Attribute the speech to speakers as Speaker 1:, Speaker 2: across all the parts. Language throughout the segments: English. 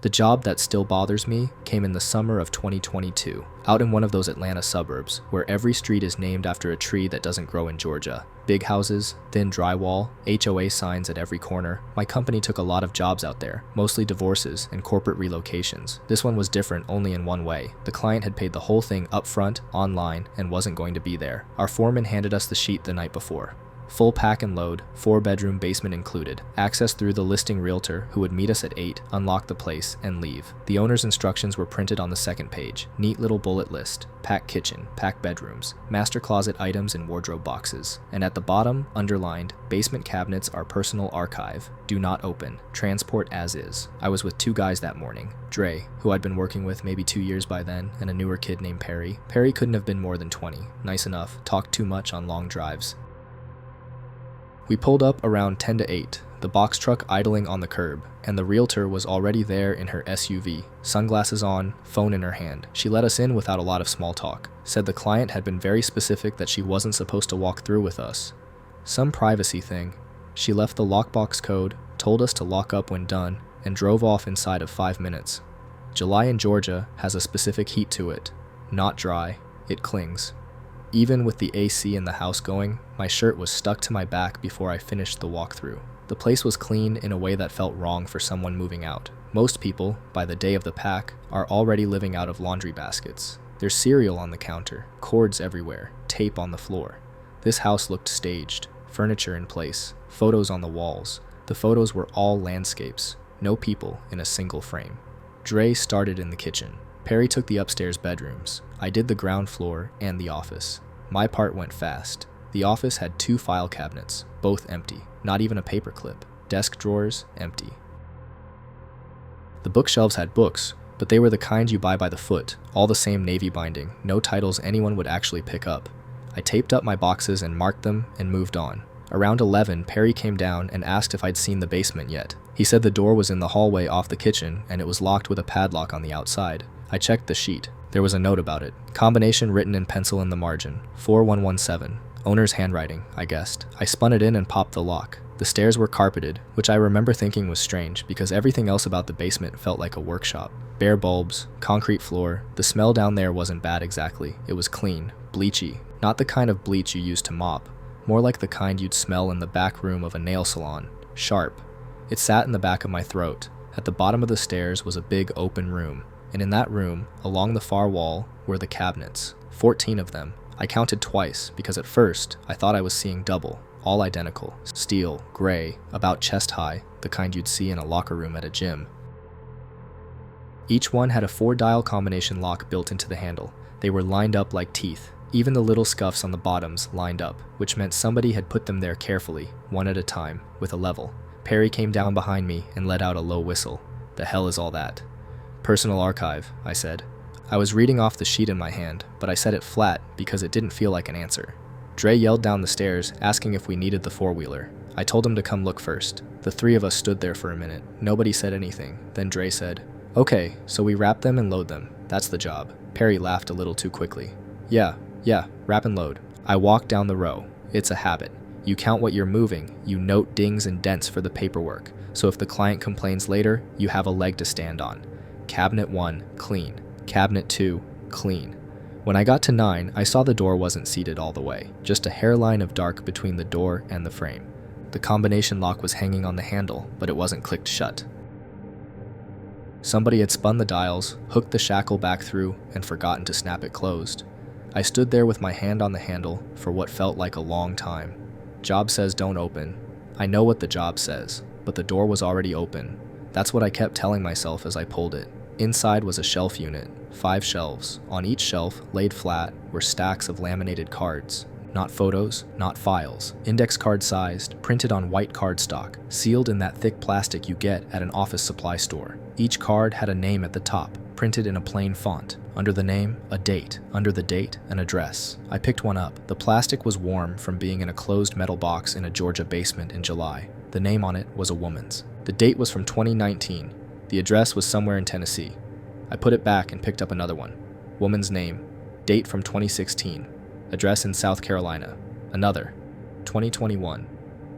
Speaker 1: The job that still bothers me came in the summer of 2022, out in one of those Atlanta suburbs, where every street is named after a tree that doesn't grow in Georgia. Big houses, thin drywall, HOA signs at every corner. My company took a lot of jobs out there, mostly divorces and corporate relocations. This one was different only in one way. The client had paid the whole thing upfront, online, and wasn't going to be there. Our foreman handed us the sheet the night before. Full pack and load, 4-bedroom basement included. Access through the listing realtor who would meet us at 8, unlock the place, and leave. The owner's instructions were printed on the second page. Neat little bullet list. Pack kitchen, pack bedrooms, master closet items in wardrobe boxes. And at the bottom, underlined, basement cabinets are personal archive. Do not open. Transport as is. I was with 2 guys that morning. Dre, who I'd been working with maybe 2 years by then, and a newer kid named Perry. Perry couldn't have been more than 20. Nice enough. Talked too much on long drives. We pulled up around 10 to 8, the box truck idling on the curb, and the realtor was already there in her SUV, sunglasses on, phone in her hand. She let us in without a lot of small talk, said the client had been very specific that she wasn't supposed to walk through with us. Some privacy thing. She left the lockbox code, told us to lock up when done, and drove off inside of 5 minutes. July in Georgia has a specific heat to it. Not dry, it clings. Even with the AC in the house going, my shirt was stuck to my back before I finished the walkthrough. The place was clean in a way that felt wrong for someone moving out. Most people, by the day of the pack, are already living out of laundry baskets. There's cereal on the counter, cords everywhere, tape on the floor. This house looked staged, furniture in place, photos on the walls. The photos were all landscapes, no people in a single frame. Dre started in the kitchen. Perry took the upstairs bedrooms. I did the ground floor and the office. My part went fast. The office had 2 file cabinets, both empty, not even a paperclip. Desk drawers, empty. The bookshelves had books, but they were the kind you buy by the foot, all the same navy binding, no titles anyone would actually pick up. I taped up my boxes and marked them and moved on. Around 11, Perry came down and asked if I'd seen the basement yet. He said the door was in the hallway off the kitchen and it was locked with a padlock on the outside. I checked the sheet. There was a note about it. Combination written in pencil in the margin. 4117. Owner's handwriting, I guessed. I spun it in and popped the lock. The stairs were carpeted, which I remember thinking was strange because everything else about the basement felt like a workshop. Bare bulbs, concrete floor. The smell down there wasn't bad exactly. It was clean, bleachy. Not the kind of bleach you use to mop. More like the kind you'd smell in the back room of a nail salon. Sharp. It sat in the back of my throat. At the bottom of the stairs was a big open room. And in that room, along the far wall, were the cabinets. 14 of them. I counted twice, because at first, I thought I was seeing double, all identical. Steel, gray, about chest high, the kind you'd see in a locker room at a gym. Each one had a 4-dial combination lock built into the handle. They were lined up like teeth. Even the little scuffs on the bottoms lined up, which meant somebody had put them there carefully, one at a time, with a level. Perry came down behind me and let out a low whistle. The hell is all that? Personal archive, I said. I was reading off the sheet in my hand, but I said it flat because it didn't feel like an answer. Dre yelled down the stairs, asking if we needed the 4-wheeler. I told him to come look first. The 3 of us stood there for a minute. Nobody said anything. Then Dre said, "Okay, so we wrap them and load them. That's the job." Perry laughed a little too quickly. Yeah, wrap and load." I walked down the row. It's a habit. You count what you're moving, you note dings and dents for the paperwork, so if the client complains later, you have a leg to stand on. Cabinet 1, clean. Cabinet 2, clean. When I got to 9, I saw the door wasn't seated all the way, just a hairline of dark between the door and the frame. The combination lock was hanging on the handle, but it wasn't clicked shut. Somebody had spun the dials, hooked the shackle back through, and forgotten to snap it closed. I stood there with my hand on the handle for what felt like a long time. Job says don't open. I know what the job says, but the door was already open. That's what I kept telling myself as I pulled it. Inside was a shelf unit, 5 shelves. On each shelf, laid flat, were stacks of laminated cards. Not photos, not files. Index card sized, printed on white cardstock, sealed in that thick plastic you get at an office supply store. Each card had a name at the top, printed in a plain font. Under the name, a date. Under the date, an address. I picked one up. The plastic was warm from being in a closed metal box in a Georgia basement in July. The name on it was a woman's. The date was from 2019. The address was somewhere in Tennessee. I put it back and picked up another one. Woman's name. Date from 2016. Address in South Carolina. Another. 2021.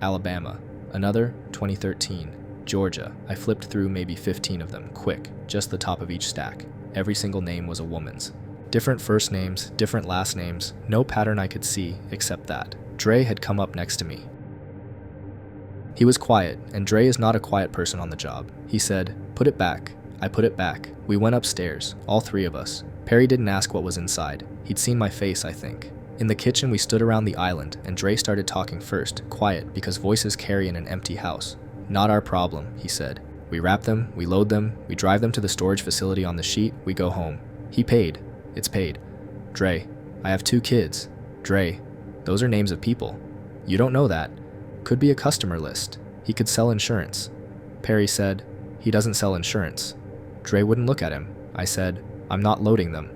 Speaker 1: Alabama. Another. 2013. Georgia. I flipped through maybe 15 of them, quick, just the top of each stack. Every single name was a woman's. Different first names, different last names, no pattern I could see except that. Dre had come up next to me. He was quiet, and Dre is not a quiet person on the job. He said, "Put it back." I put it back. We went upstairs, all three of us. Perry didn't ask what was inside. He'd seen my face, I think. In the kitchen, we stood around the island, and Dre started talking first, quiet, because voices carry in an empty house. "Not our problem," he said. "We wrap them, we load them, we drive them to the storage facility on the sheet, we go home. He paid. It's paid. Dre, I have 2 kids. Dre, those are names of people. You don't know that. Could be a customer list. He could sell insurance." Perry said, "He doesn't sell insurance." Dre wouldn't look at him. I said, "I'm not loading them."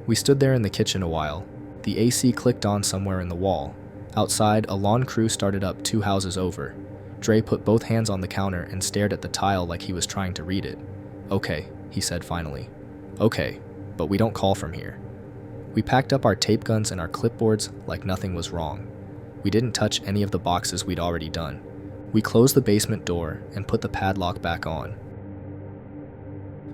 Speaker 1: We stood there in the kitchen a while. The AC clicked on somewhere in the wall. Outside, a lawn crew started up 2 houses over. Dre put both hands on the counter and stared at the tile like he was trying to read it. "Okay," he said finally. "Okay, but we don't call from here." We packed up our tape guns and our clipboards like nothing was wrong. We didn't touch any of the boxes we'd already done. We closed the basement door and put the padlock back on.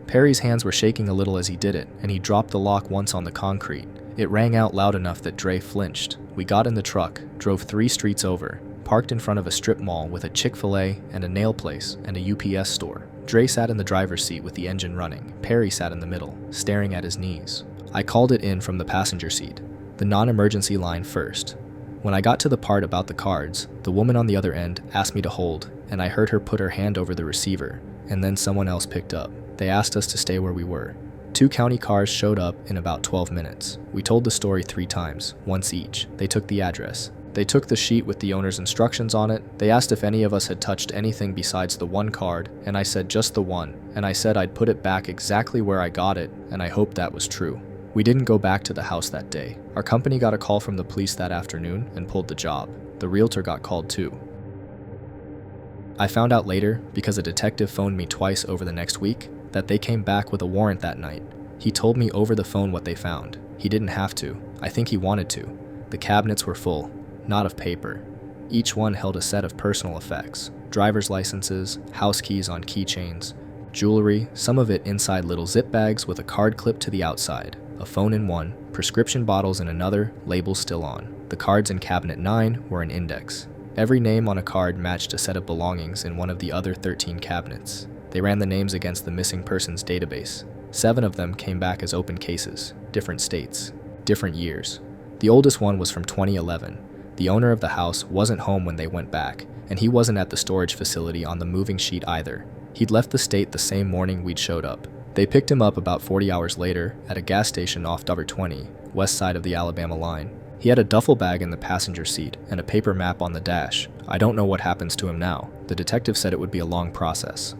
Speaker 1: Perry's hands were shaking a little as he did it, and he dropped the lock once on the concrete. It rang out loud enough that Dre flinched. We got in the truck, drove 3 streets over, parked in front of a strip mall with a Chick-fil-A and a nail place and a UPS store. Dre sat in the driver's seat with the engine running. Perry sat in the middle, staring at his knees. I called it in from the passenger seat, the non-emergency line first. When I got to the part about the cards, the woman on the other end asked me to hold, and I heard her put her hand over the receiver, and then someone else picked up. They asked us to stay where we were. 2 county cars showed up in about 12 minutes. We told the story 3 times, once each. They took the address. They took the sheet with the owner's instructions on it. They asked if any of us had touched anything besides the 1 card, and I said just the 1, and I said I'd put it back exactly where I got it, and I hoped that was true. We didn't go back to the house that day. Our company got a call from the police that afternoon and pulled the job. The realtor got called too. I found out later, because a detective phoned me twice over the next week, that they came back with a warrant that night. He told me over the phone what they found. He didn't have to. I think he wanted to. The cabinets were full, not of paper. Each one held a set of personal effects, driver's licenses, house keys on keychains, jewelry, some of it inside little zip bags with a card clipped to the outside, a phone in one, prescription bottles in another, labels still on. The cards in cabinet 9 were an index. Every name on a card matched a set of belongings in one of the other 13 cabinets. They ran the names against the missing persons database. 7 of them came back as open cases, different states, different years. The oldest one was from 2011. The owner of the house wasn't home when they went back, and he wasn't at the storage facility on the moving sheet either. He'd left the state the same morning we'd showed up. They picked him up about 40 hours later at a gas station off Dover 20, west side of the Alabama line. He had a duffel bag in the passenger seat and a paper map on the dash. I don't know what happens to him now. The detective said it would be a long process.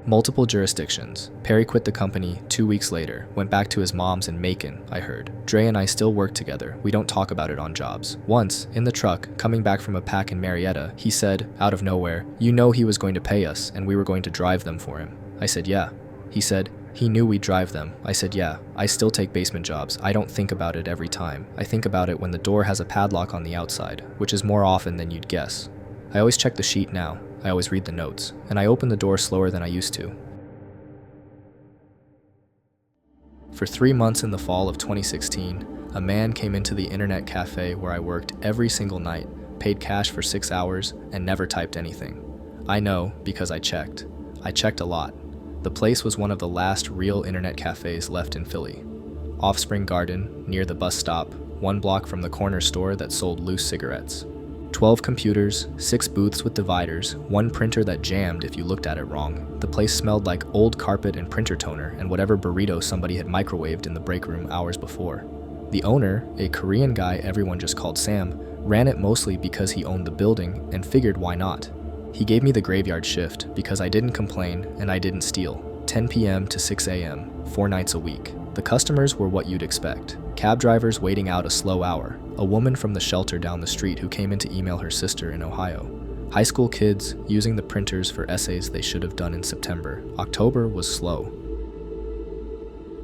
Speaker 1: Multiple jurisdictions. Perry quit the company 2 weeks later, went back to his mom's in Macon, I heard. Dre and I still work together. We don't talk about it on jobs. Once, in the truck, coming back from a pack in Marietta, he said, out of nowhere, "You know he was going to pay us, and we were going to drive them for him." I said, "Yeah." He said, "He knew we'd drive them." I said, "Yeah, I still take basement jobs. I don't think about it every time. I think about it when the door has a padlock on the outside, which is more often than you'd guess. I always check the sheet now. I always read the notes, and I open the door slower than I used to." For 3 months in the fall of 2016, a man came into the internet cafe where I worked every single night, paid cash for 6 hours, and never typed anything. I know because I checked. I checked a lot. The place was one of the last real internet cafes left in Philly. Offspring Garden, near the bus stop, 1 block from the corner store that sold loose cigarettes. 12 computers, 6 booths with dividers, 1 printer that jammed if you looked at it wrong. The place smelled like old carpet and printer toner and whatever burrito somebody had microwaved in the break room hours before. The owner, a Korean guy everyone just called Sam, ran it mostly because he owned the building and figured why not. He gave me the graveyard shift because I didn't complain and I didn't steal. 10 p.m. to 6 a.m., 4 nights a week. The customers were what you'd expect. Cab drivers waiting out a slow hour. A woman from the shelter down the street who came in to email her sister in Ohio. High school kids using the printers for essays they should have done in September. October was slow.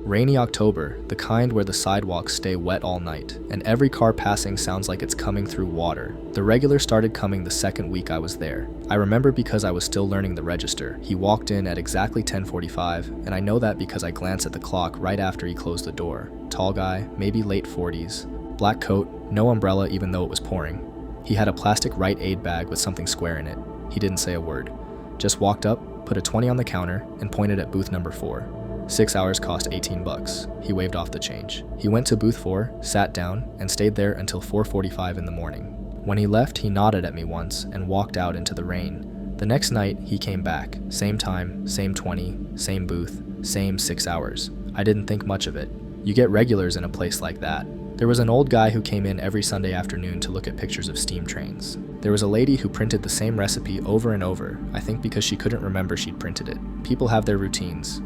Speaker 1: Rainy October, the kind where the sidewalks stay wet all night, and every car passing sounds like it's coming through water. The regular started coming the second week I was there. I remember because I was still learning the register. He walked in at exactly 10:45, and I know that because I glanced at the clock right after he closed the door. Tall guy, maybe late 40s, black coat, no umbrella even though it was pouring. He had a plastic Rite Aid bag with something square in it. He didn't say a word. Just walked up, put a 20 on the counter, and pointed at booth number 4. 6 hours cost $18. He waved off the change. He went to booth 4, sat down, and stayed there until 4:45 in the morning. When he left, he nodded at me once and walked out into the rain. The next night, he came back. Same time, same 20, same booth, same 6 hours. I didn't think much of it. You get regulars in a place like that. There was an old guy who came in every Sunday afternoon to look at pictures of steam trains. There was a lady who printed the same recipe over and over, I think because she couldn't remember she'd printed it. People have their routines.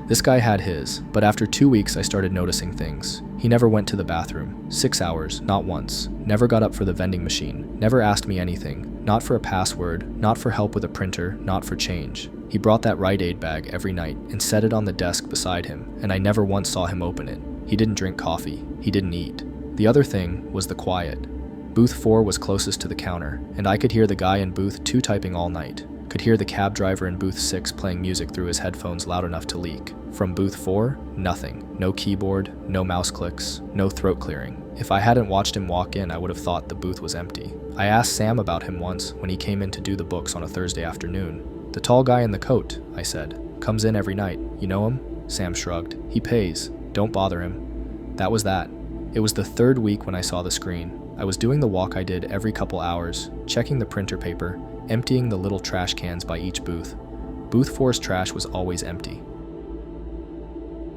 Speaker 1: This guy had his, but after 2 weeks I started noticing things. He never went to the bathroom. 6 hours, not once. Never got up for the vending machine. Never asked me anything. Not for a password, not for help with a printer, not for change. He brought that Rite Aid bag every night and set it on the desk beside him, and I never once saw him open it. He didn't drink coffee. He didn't eat. The other thing was the quiet. Booth 4 was closest to the counter, and I could hear the guy in booth 2 typing all night. Could hear the cab driver in booth 6 playing music through his headphones loud enough to leak. From booth 4, nothing. No keyboard, no mouse clicks, no throat clearing. If I hadn't watched him walk in, I would have thought the booth was empty. I asked Sam about him once when he came in to do the books on a Thursday afternoon. The tall guy in the coat, I said. Comes in every night. You know him? Sam shrugged. He pays. Don't bother him. That was that. It was the 3rd week when I saw the screen. I was doing the walk I did every couple hours, checking the printer paper, emptying the little trash cans by each booth. Booth 4's trash was always empty.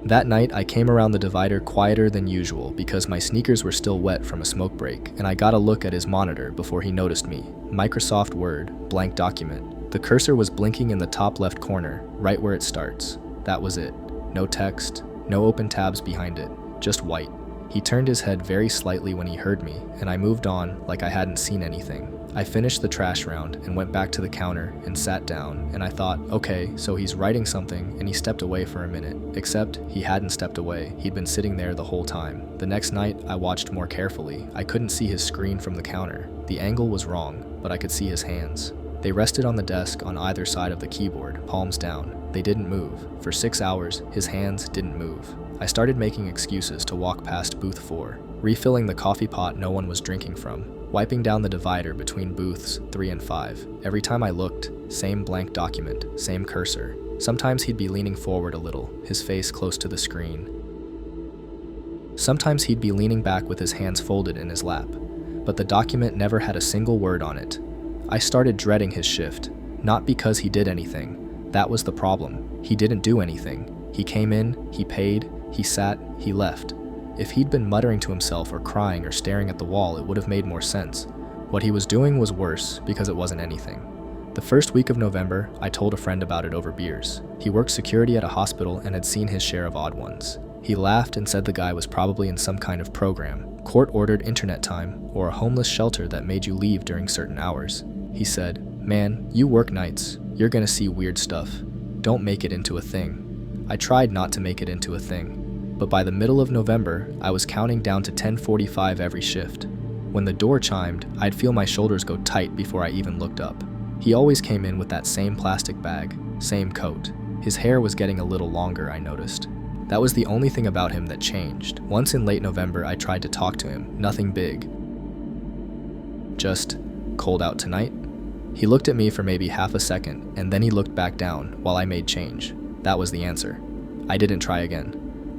Speaker 1: That night, I came around the divider quieter than usual because my sneakers were still wet from a smoke break, and I got a look at his monitor before he noticed me. Microsoft Word, blank document. The cursor was blinking in the top left corner, right where it starts. That was it. No text, no open tabs behind it, just white. He turned his head very slightly when he heard me, and I moved on like I hadn't seen anything. I finished the trash round and went back to the counter and sat down, and I thought, okay, so he's writing something and he stepped away for a minute. Except he hadn't stepped away, he'd been sitting there the whole time. The next night, I watched more carefully. I couldn't see his screen from the counter. The angle was wrong, but I could see his hands. They rested on the desk on either side of the keyboard, palms down. They didn't move. For 6 hours, his hands didn't move. I started making excuses to walk past booth 4, refilling the coffee pot no one was drinking from, wiping down the divider between booths 3 and 5. Every time I looked, same blank document, same cursor. Sometimes he'd be leaning forward a little, his face close to the screen. Sometimes he'd be leaning back with his hands folded in his lap, but the document never had a single word on it. I started dreading his shift, not because he did anything. That was the problem. He didn't do anything. He came in, he paid, he sat, he left. If he'd been muttering to himself or crying or staring at the wall, it would have made more sense. What he was doing was worse because it wasn't anything. The first week of November, I told a friend about it over beers. He worked security at a hospital and had seen his share of odd ones. He laughed and said the guy was probably in some kind of program, court-ordered internet time, or a homeless shelter that made you leave during certain hours. He said, "Man, you work nights. You're gonna see weird stuff. Don't make it into a thing." I tried not to make it into a thing. But by the middle of November, I was counting down to 10:45 every shift. When the door chimed, I'd feel my shoulders go tight before I even looked up. He always came in with that same plastic bag, same coat. His hair was getting a little longer, I noticed. That was the only thing about him that changed. Once in late November, I tried to talk to him, nothing big. Just, cold out tonight? He looked at me for maybe half a second, and then he looked back down while I made change. That was the answer. I didn't try again.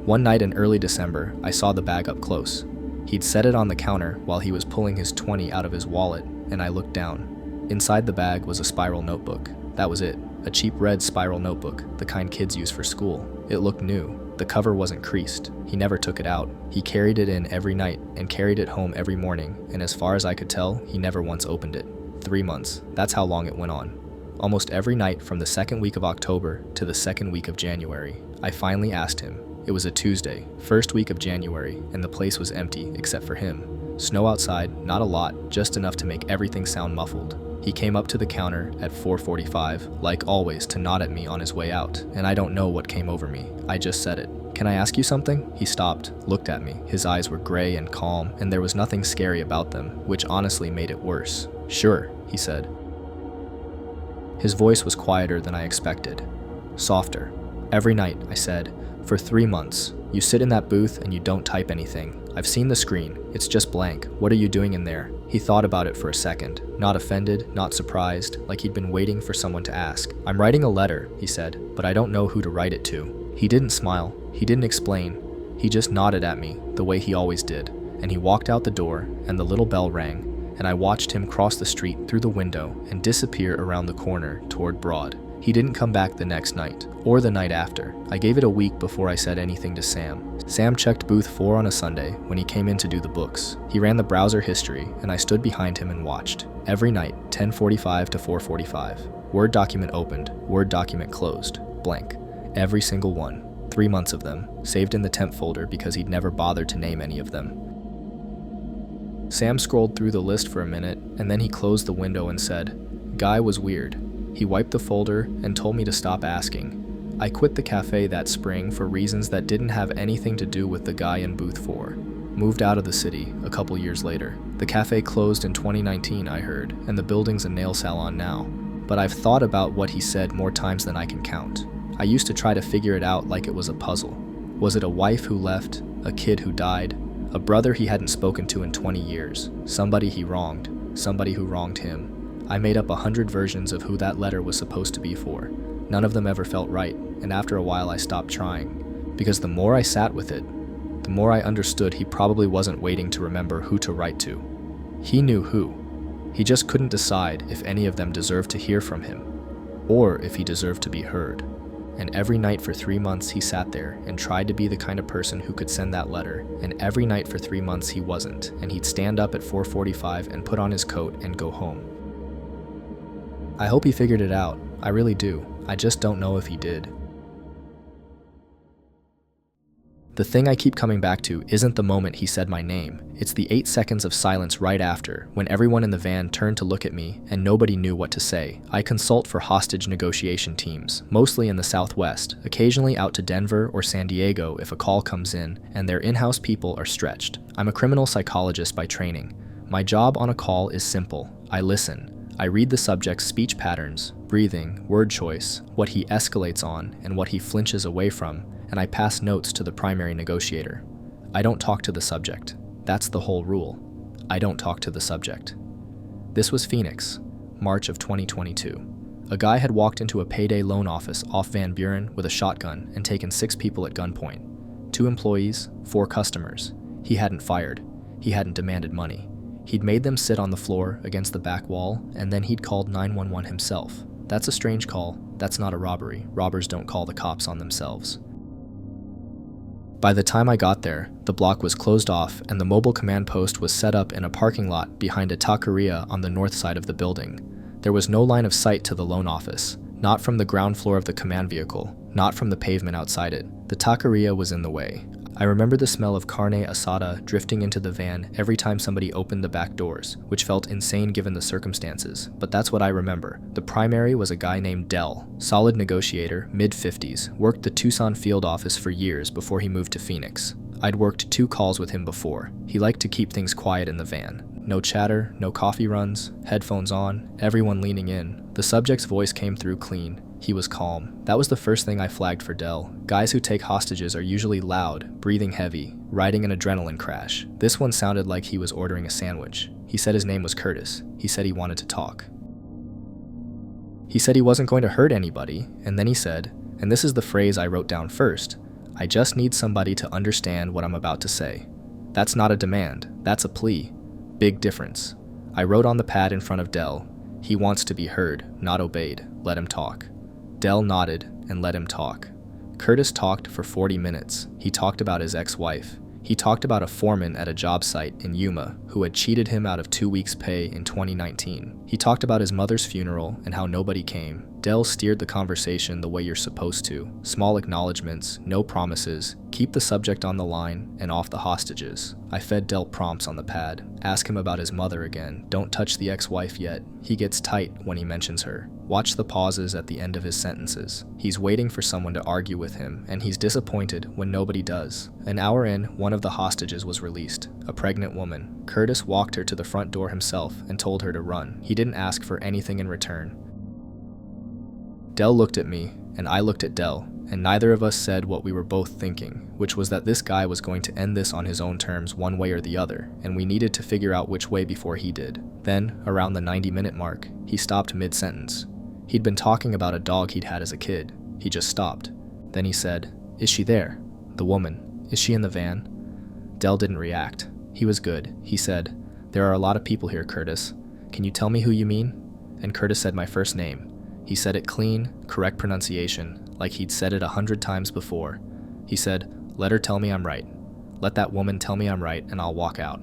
Speaker 1: One night in early December, I saw the bag up close. He'd set it on the counter while he was pulling his 20 out of his wallet, and I looked down. Inside the bag was a spiral notebook. That was it, a cheap red spiral notebook, the kind kids use for school. It looked new. The cover wasn't creased. He never took it out. He carried it in every night and carried it home every morning, and as far as I could tell, he never once opened it. 3 months, that's how long it went on. Almost every night from the 2nd week of October to the 2nd week of January, I finally asked him. It was a Tuesday, 1st week of January, and the place was empty except for him. Snow outside, not a lot, just enough to make everything sound muffled. He came up to the counter at 4:45, like always, to nod at me on his way out, and I don't know what came over me. I just said it. "Can I ask you something?" He stopped, looked at me. His eyes were gray and calm, and there was nothing scary about them, which honestly made it worse. "Sure," he said. His voice was quieter than I expected. Softer. "Every night," I said, "for 3 months. You sit in that booth and you don't type anything. I've seen the screen. It's just blank. What are you doing in there?" He thought about it for a second. Not offended, not surprised, like he'd been waiting for someone to ask. "I'm writing a letter," he said, "but I don't know who to write it to." He didn't smile. He didn't explain. He just nodded at me, the way he always did. And he walked out the door, and the little bell rang, and I watched him cross the street through the window and disappear around the corner toward Broad. He didn't come back the next night, or the night after. I gave it a week before I said anything to Sam. Sam checked booth 4 on a Sunday when he came in to do the books. He ran the browser history, and I stood behind him and watched. Every night, 10:45 to 4:45. Word document opened, Word document closed, blank. Every single one. 3 months of them, saved in the temp folder because he'd never bothered to name any of them. Sam scrolled through the list for a minute, and then he closed the window and said, "Guy was weird." He wiped the folder and told me to stop asking. I quit the cafe that spring for reasons that didn't have anything to do with the guy in booth 4. Moved out of the city a couple years later. The cafe closed in 2019, I heard, and the building's a nail salon now. But I've thought about what he said more times than I can count. I used to try to figure it out like it was a puzzle. Was it a wife who left? A kid who died? A brother he hadn't spoken to in 20 years? Somebody he wronged? Somebody who wronged him? I made up 100 versions of who that letter was supposed to be for. None of them ever felt right, and after a while I stopped trying. Because the more I sat with it, the more I understood he probably wasn't waiting to remember who to write to. He knew who. He just couldn't decide if any of them deserved to hear from him, or if he deserved to be heard. And every night for 3 months he sat there and tried to be the kind of person who could send that letter, and every night for 3 months he wasn't, and he'd stand up at 4:45 and put on his coat and go home. I hope he figured it out. I really do. I just don't know if he did. The thing I keep coming back to isn't the moment he said my name. It's the 8 seconds of silence right after, when everyone in the van turned to look at me and nobody knew what to say. I consult for hostage negotiation teams, mostly in the Southwest, occasionally out to Denver or San Diego if a call comes in and their in-house people are stretched. I'm a criminal psychologist by training. My job on a call is simple. I listen. I read the subject's speech patterns, breathing, word choice, what he escalates on, and what he flinches away from, and I pass notes to the primary negotiator. I don't talk to the subject. That's the whole rule. I don't talk to the subject. This was Phoenix, March of 2022. A guy had walked into a payday loan office off Van Buren with a shotgun and taken 6 people at gunpoint. 2 employees, 4 customers. He hadn't fired. He hadn't demanded money. He'd made them sit on the floor against the back wall, and then he'd called 911 himself. That's a strange call. That's not a robbery. Robbers don't call the cops on themselves. By the time I got there, the block was closed off and the mobile command post was set up in a parking lot behind a taqueria on the north side of the building. There was no line of sight to the loan office, not from the ground floor of the command vehicle, not from the pavement outside it. The taqueria was in the way. I remember the smell of carne asada drifting into the van every time somebody opened the back doors, which felt insane given the circumstances, but that's what I remember. The primary was a guy named Dell, solid negotiator, mid-50s, worked the Tucson field office for years before he moved to Phoenix. I'd worked 2 calls with him before. He liked to keep things quiet in the van. No chatter, no coffee runs, headphones on, everyone leaning in. The subject's voice came through clean. He was calm. That was the first thing I flagged for Dell. Guys who take hostages are usually loud, breathing heavy, riding an adrenaline crash. This one sounded like he was ordering a sandwich. He said his name was Curtis. He said he wanted to talk. He said he wasn't going to hurt anybody, and then he said, and this is the phrase I wrote down first, "I just need somebody to understand what I'm about to say." That's not a demand. That's a plea. Big difference. I wrote on the pad in front of Dell, "He wants to be heard, not obeyed. Let him talk." Dell nodded and let him talk. Curtis talked for 40 minutes. He talked about his ex-wife. He talked about a foreman at a job site in Yuma who had cheated him out of 2 weeks' pay in 2019. He talked about his mother's funeral and how nobody came. Dell steered the conversation the way you're supposed to. Small acknowledgments, no promises, keep the subject on the line and off the hostages. I fed Del prompts on the pad. Ask him about his mother again. Don't touch the ex-wife yet. He gets tight when he mentions her. Watch the pauses at the end of his sentences. He's waiting for someone to argue with him, and he's disappointed when nobody does. An hour in, one of the hostages was released, a pregnant woman. Curtis walked her to the front door himself and told her to run. He didn't ask for anything in return. Del looked at me, and I looked at Del, and neither of us said what we were both thinking, which was that this guy was going to end this on his own terms one way or the other, and we needed to figure out which way before he did. Then, around the 90-minute mark, he stopped mid-sentence. He'd been talking about a dog he'd had as a kid. He just stopped. Then he said, "Is she there? The woman. Is she in the van?" Del didn't react. He was good. He said, "There are a lot of people here, Curtis. Can you tell me who you mean?" And Curtis said my first name. He said it clean, correct pronunciation, like he'd said it 100 times before. He said, "Let her tell me I'm right. Let that woman tell me I'm right, and I'll walk out."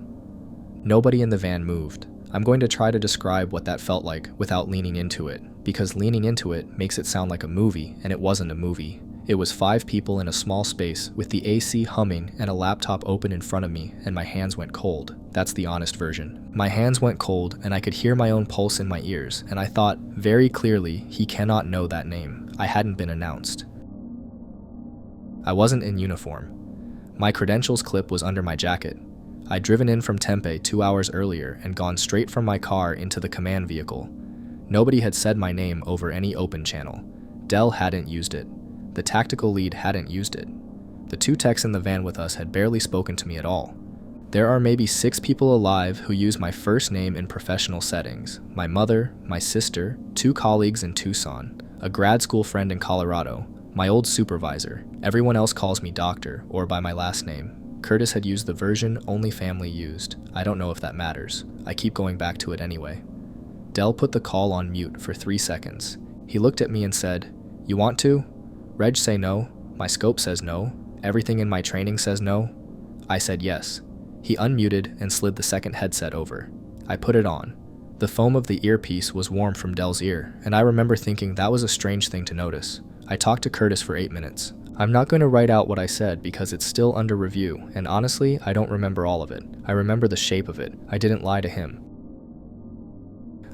Speaker 1: Nobody in the van moved. I'm going to try to describe what that felt like without leaning into it, because leaning into it makes it sound like a movie, and it wasn't a movie. It was 5 people in a small space with the AC humming and a laptop open in front of me, and my hands went cold. That's the honest version. My hands went cold, and I could hear my own pulse in my ears, and I thought very clearly, he cannot know that name. I hadn't been announced. I wasn't in uniform. My credentials clip was under my jacket. I'd driven in from Tempe 2 hours earlier and gone straight from my car into the command vehicle. Nobody had said my name over any open channel. Del hadn't used it. The tactical lead hadn't used it. The 2 techs in the van with us had barely spoken to me at all. There are maybe 6 people alive who use my first name in professional settings. My mother, my sister, 2 colleagues in Tucson, a grad school friend in Colorado, my old supervisor. Everyone else calls me doctor or by my last name. Curtis had used the version only family used. I don't know if that matters. I keep going back to it anyway. Del put the call on mute for 3 seconds. He looked at me and said, "You want to? Reg say no. My scope says no. Everything in my training says no." I said yes. He unmuted and slid the second headset over. I put it on. The foam of the earpiece was warm from Del's ear, and I remember thinking that was a strange thing to notice. I talked to Curtis for 8 minutes. I'm not going to write out what I said because it's still under review, and honestly, I don't remember all of it. I remember the shape of it. I didn't lie to him.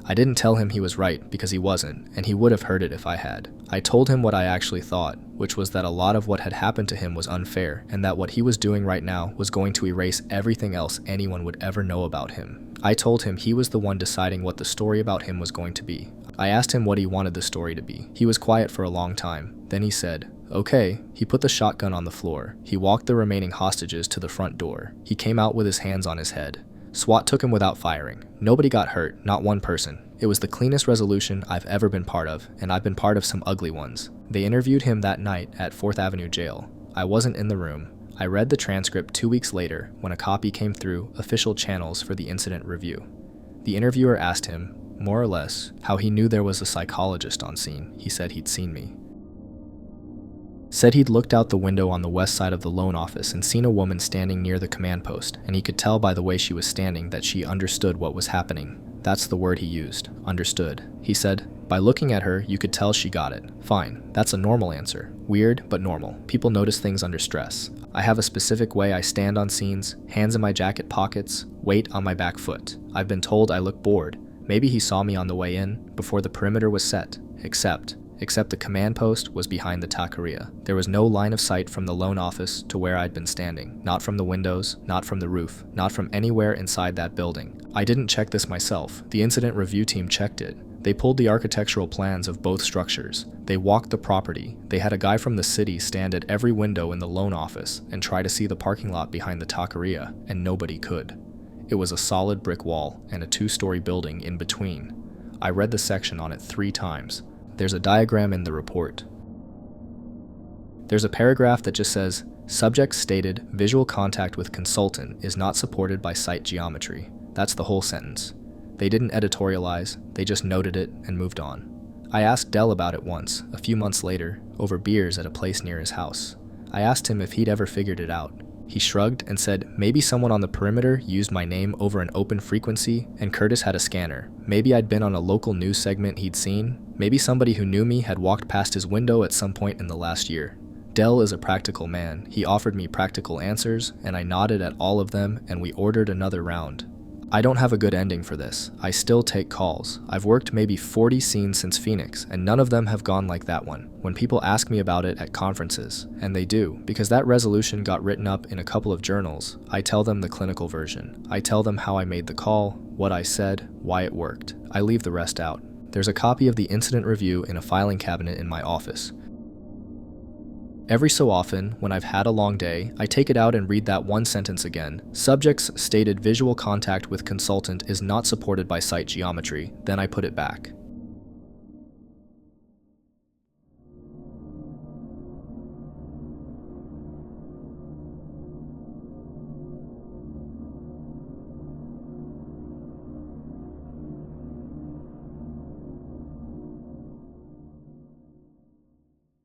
Speaker 1: I didn't tell him he was right because he wasn't, and he would have heard it if I had. I told him what I actually thought, which was that a lot of what had happened to him was unfair, and that what he was doing right now was going to erase everything else anyone would ever know about him. I told him he was the one deciding what the story about him was going to be. I asked him what he wanted the story to be. He was quiet for a long time. Then he said, "Okay." He put the shotgun on the floor. He walked the remaining hostages to the front door. He came out with his hands on his head. SWAT took him without firing. Nobody got hurt, not one person. It was the cleanest resolution I've ever been part of, and I've been part of some ugly ones. They interviewed him that night at 4th Avenue Jail. I wasn't in the room. I read the transcript 2 weeks later when a copy came through official channels for the incident review. The interviewer asked him, more or less, how he knew there was a psychologist on scene. He said he'd seen me. Said he'd looked out the window on the west side of the loan office and seen a woman standing near the command post, and he could tell by the way she was standing that she understood what was happening. That's the word he used, understood. He said, by looking at her, you could tell she got it. Fine, that's a normal answer. Weird, but normal. People notice things under stress. I have a specific way I stand on scenes, hands in my jacket pockets, weight on my back foot. I've been told I look bored. Maybe he saw me on the way in, before the perimeter was set, except the command post was behind the taqueria. There was no line of sight from the loan office to where I'd been standing, not from the windows, not from the roof, not from anywhere inside that building. I didn't check this myself. The incident review team checked it. They pulled the architectural plans of both structures. They walked the property. They had a guy from the city stand at every window in the loan office and try to see the parking lot behind the taqueria, and nobody could. It was a solid brick wall and a 2-story building in between. I read the section on it 3 times. There's a diagram in the report. There's a paragraph that just says, subject stated visual contact with consultant is not supported by site geometry. That's the whole sentence. They didn't editorialize, they just noted it and moved on. I asked Del about it once, a few months later, over beers at a place near his house. I asked him if he'd ever figured it out. He shrugged and said maybe someone on the perimeter used my name over an open frequency and Curtis had a scanner. Maybe I'd been on a local news segment he'd seen. Maybe somebody who knew me had walked past his window at some point in the last year. Dell is a practical man. He offered me practical answers, and I nodded at all of them, and we ordered another round. I don't have a good ending for this. I still take calls. I've worked maybe 40 scenes since Phoenix, and none of them have gone like that one. When people ask me about it at conferences, and they do, because that resolution got written up in a couple of journals, I tell them the clinical version. I tell them how I made the call, what I said, why it worked. I leave the rest out. There's a copy of the incident review in a filing cabinet in my office. Every so often, when I've had a long day, I take it out and read that one sentence again. Subjects stated visual contact with consultant is not supported by site geometry. Then I put it back.